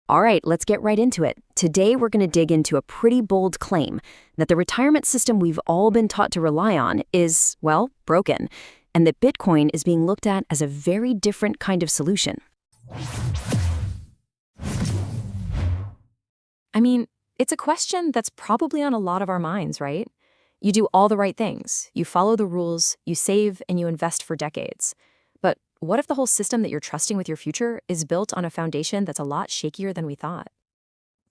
All right, let's get right into it. Today, we're going to dig into a pretty bold claim that the retirement system we've all been taught to rely on is, well, broken, and that Bitcoin is being looked at as a very different kind of solution. I mean, it's a question that's probably on a lot of our minds, right? You do all the right things, you follow the rules, you save, and you invest for decades. But what if the whole system that you're trusting with your future is built on a foundation that's a lot shakier than we thought?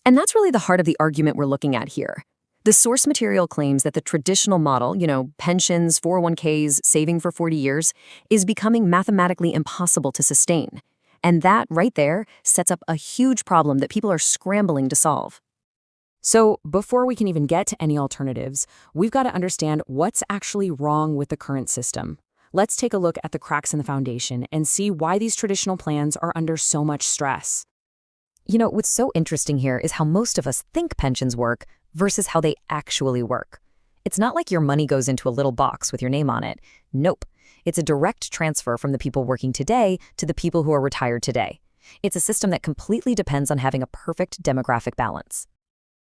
And that's really the heart of the argument we're looking at here. The source material claims that the traditional model, pensions, 401ks, saving for 40 years, is becoming mathematically impossible to sustain. And that, right there, sets up a huge problem that people are scrambling to solve. So, before we can even get to any alternatives, we've got to understand what's actually wrong with the current system. Let's take a look at the cracks in the foundation and see why these traditional plans are under so much stress. What's so interesting here is how most of us think pensions work versus how they actually work. It's not like your money goes into a little box with your name on it. Nope. It's a direct transfer from the people working today to the people who are retired today. It's a system that completely depends on having a perfect demographic balance.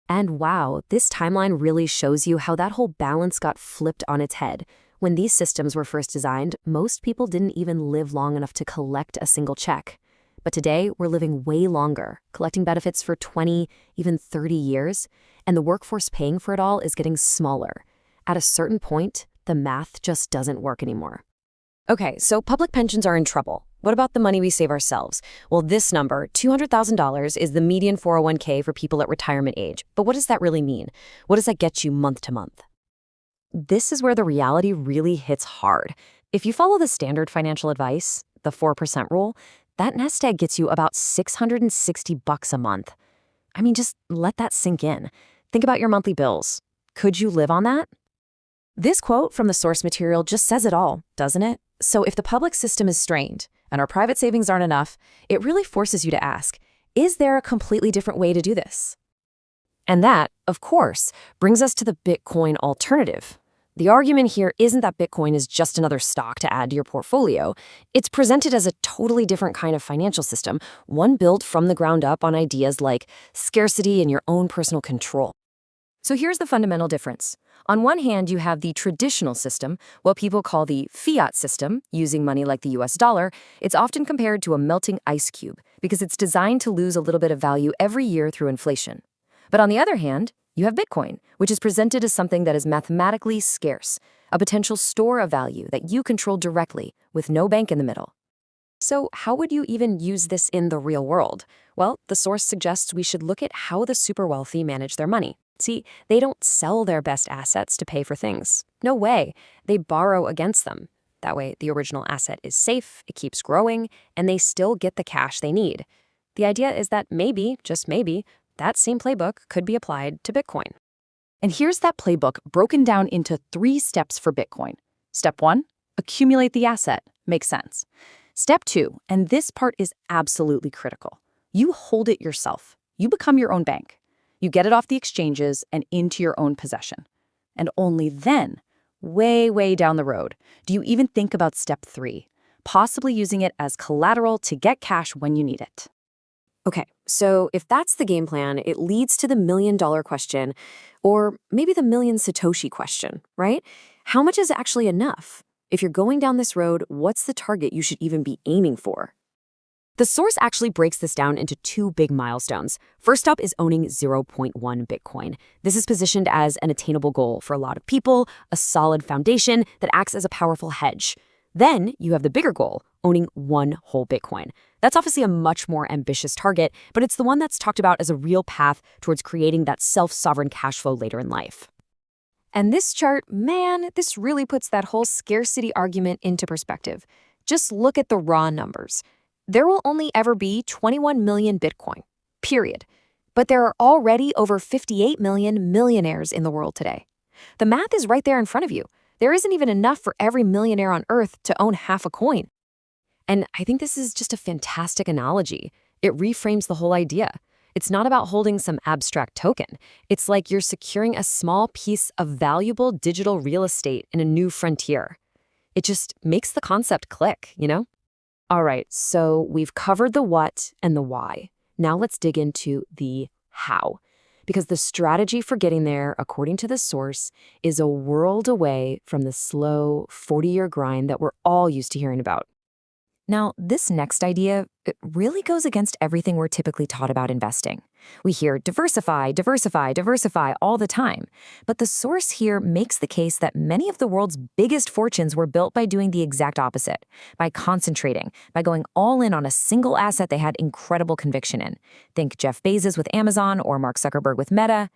And wow, this timeline really shows you how that whole balance got flipped on its head. When these systems were first designed, most people didn't even live long enough to collect a single check. But today, we're living way longer, collecting benefits for 20, even 30 years, and the workforce paying for it all is getting smaller. At a certain point, the math just doesn't work anymore. Okay, so public pensions are in trouble. What about the money we save ourselves? Well, this number, $200,000, is the median 401k for people at retirement age. But what does that really mean? What does that get you month to month? This is where the reality really hits hard. If you follow the standard financial advice, the 4% rule, that nest egg gets you about $660 a month. I mean, just let that sink in. Think about your monthly bills. Could you live on that? This quote from the source material just says it all, doesn't it? So if the public system is strained and our private savings aren't enough, it really forces you to ask, is there a completely different way to do this? And that, of course, brings us to the Bitcoin alternative. The argument here isn't that Bitcoin is just another stock to add to your portfolio. It's presented as a totally different kind of financial system, one built from the ground up on ideas like scarcity and your own personal control. So here's the fundamental difference. On one hand, you have the traditional system, what people call the fiat system, using money like the US dollar. It's often compared to a melting ice cube because it's designed to lose a little bit of value every year through inflation. But on the other hand, you have Bitcoin, which is presented as something that is mathematically scarce, a potential store of value that you control directly with no bank in the middle. So how would you even use this in the real world? Well, the source suggests we should look at how the super wealthy manage their money. See, they don't sell their best assets to pay for things. No way. They borrow against them. That way, the original asset is safe, it keeps growing, and they still get the cash they need. The idea is that maybe, just maybe, that same playbook could be applied to Bitcoin. And here's that playbook broken down into 3 steps for Bitcoin. Step 1, accumulate the asset. Makes sense. Step 2, and this part is absolutely critical. You hold it yourself. You become your own bank. You get it off the exchanges and into your own possession. And only then, way, way down the road, do you even think about step 3, possibly using it as collateral to get cash when you need it. Okay, so if that's the game plan, it leads to the $1,000,000 question, or maybe the million Satoshi question, right? How much is actually enough? If you're going down this road, what's the target you should even be aiming for? The source actually breaks this down into 2 big milestones. First up is owning 0.1 Bitcoin. This is positioned as an attainable goal for a lot of people, a solid foundation that acts as a powerful hedge. Then you have the bigger goal, owning 1 whole Bitcoin. That's obviously a much more ambitious target, but it's the one that's talked about as a real path towards creating that self-sovereign cash flow later in life. And this chart, man, this really puts that whole scarcity argument into perspective. Just look at the raw numbers. There will only ever be 21 million Bitcoin, period. But there are already over 58 million millionaires in the world today. The math is right there in front of you. There isn't even enough for every millionaire on Earth to own half a coin. And I think this is just a fantastic analogy. It reframes the whole idea. It's not about holding some abstract token. It's like you're securing a small piece of valuable digital real estate in a new frontier. It just makes the concept click, you know? All right, so we've covered the what and the why. Now let's dig into the how. Because the strategy for getting there, according to the source, is a world away from the slow 40-year grind that we're all used to hearing about. Now, this next idea, it really goes against everything we're typically taught about investing. We hear diversify, diversify, diversify all the time. But the source here makes the case that many of the world's biggest fortunes were built by doing the exact opposite, by concentrating, by going all in on a single asset they had incredible conviction in. Think Jeff Bezos with Amazon or Mark Zuckerberg with Meta.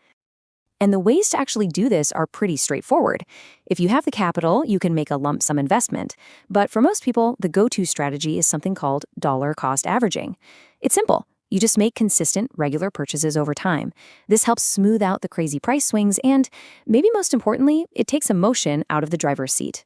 And the ways to actually do this are pretty straightforward. If you have the capital, you can make a lump sum investment. But for most people, the go-to strategy is something called dollar cost averaging. It's simple. You just make consistent, regular purchases over time. This helps smooth out the crazy price swings and, maybe most importantly, it takes emotion out of the driver's seat.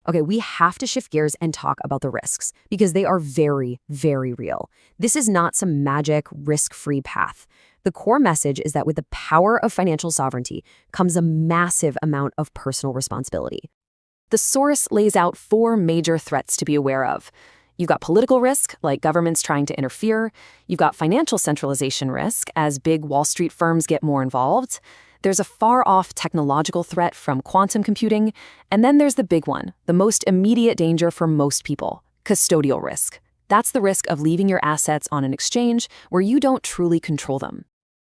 Okay, we have to shift gears and talk about the risks because they are very, very real. This is not some magic, risk-free path. The core message is that with the power of financial sovereignty comes a massive amount of personal responsibility. The source lays out 4 major threats to be aware of. You've got political risk, like governments trying to interfere. You've got financial centralization risk, as big Wall Street firms get more involved. There's a far-off technological threat from quantum computing. And then there's the big one, the most immediate danger for most people, custodial risk. That's the risk of leaving your assets on an exchange where you don't truly control them.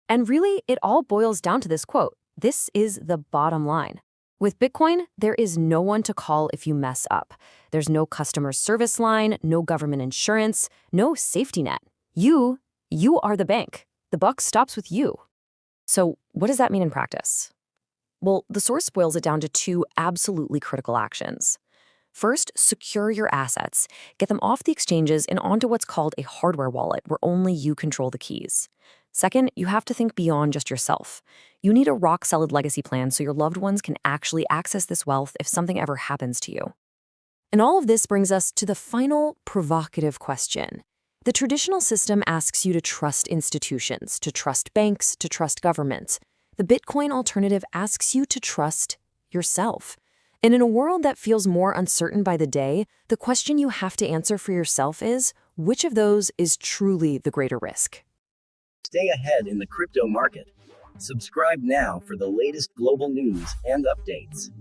And really, it all boils down to this quote. This is the bottom line. With Bitcoin, there is no one to call if you mess up. There's no customer service line, no government insurance, no safety net. You are the bank. The buck stops with you. So what does that mean in practice? Well, the source boils it down to 2 absolutely critical actions. First, secure your assets. Get them off the exchanges and onto what's called a hardware wallet where only you control the keys. Second, you have to think beyond just yourself. You need a rock-solid legacy plan so your loved ones can actually access this wealth if something ever happens to you. And all of this brings us to the final provocative question. The traditional system asks you to trust institutions, to trust banks, to trust governments. The Bitcoin alternative asks you to trust yourself. And in a world that feels more uncertain by the day, the question you have to answer for yourself is, which of those is truly the greater risk? Stay ahead in the crypto market. Subscribe now for the latest global news and updates.